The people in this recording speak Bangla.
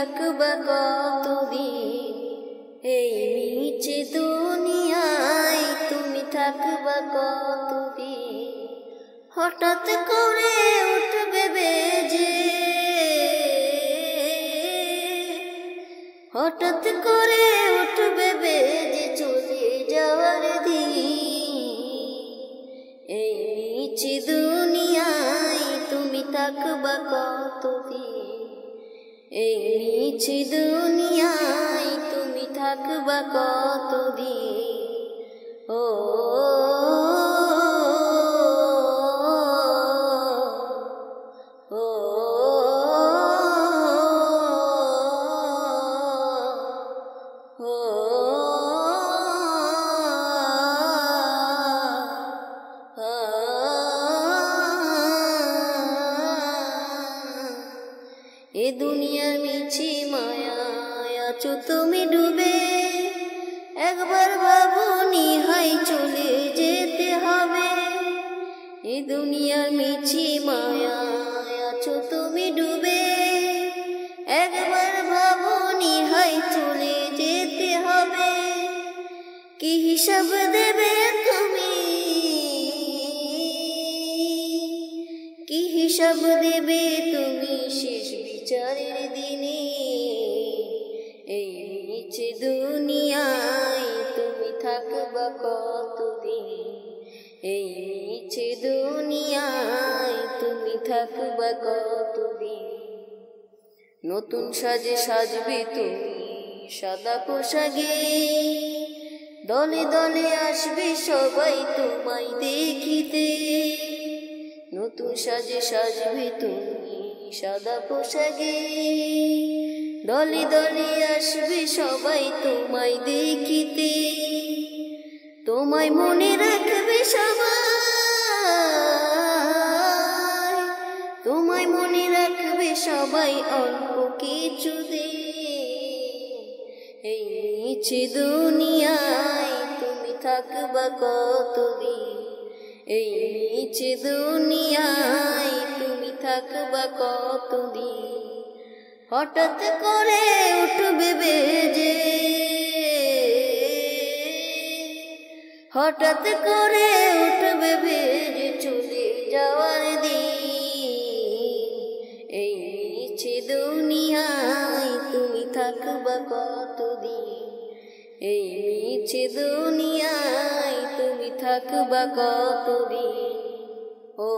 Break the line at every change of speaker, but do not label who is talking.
থাকবা কতদিন এই নিচে দুনিয়ায় তুমি থাকবা কতদিন হঠাৎ করে উঠবে বেজে হঠাৎ করে উঠবে বেজে চলে যাওয়ার দিন এই নিচে দুনিয়ায় তুমি থাকবা কতদিন এই নিচে দুনিয়ায় তুমি থাকবা কতদিন ও এ দুনিয়ার মিছি মায়ায় আছো তুমি ডুবে একবার ভাবনি হাই চলে যেতে হবে এ দুনিয়ার মিছি মায়ায় আছো তুমি ডুবে একবার ভাবনি হাই চলে যেতে হবে কি হিসাব দেবে তুমি কি হিসাব দেবে তুমি শেষ বিচারের দিনে এই নিচে দুনিয়ায় তুমি থাকবা কতদিন এই নিচে দুনিয়ায় তুমি থাকবা কতদিন নতুন সাজে সাজবে তুমি সাদা পোশাকে দলে দলে আসবে সবাই তোমায় দেখিতে নতুন সাজে সাজবে তুমি সাদা পোশাকে দলে দলে আসবে সবাই তোমায় দেখিতে তোমায় মনে রাখবে সবাই তোমায় মনে রাখবে সবাই অল্প কিছুতে এই নিচে দুনিয়ায় তুমি থাকবা কতদিন এই নিচে দুনিয়ায় তুমি থাকবা কতদিন হঠাৎ করে উঠবে বেজে হঠাৎ করে উঠবে বেজে চলে যাওয়ার দিন এই নিচে দুনিয়ায় তুমি থাকবা কতদিন এই নিচে দুনিয়ায় তুমি থাকবা কতদিন ও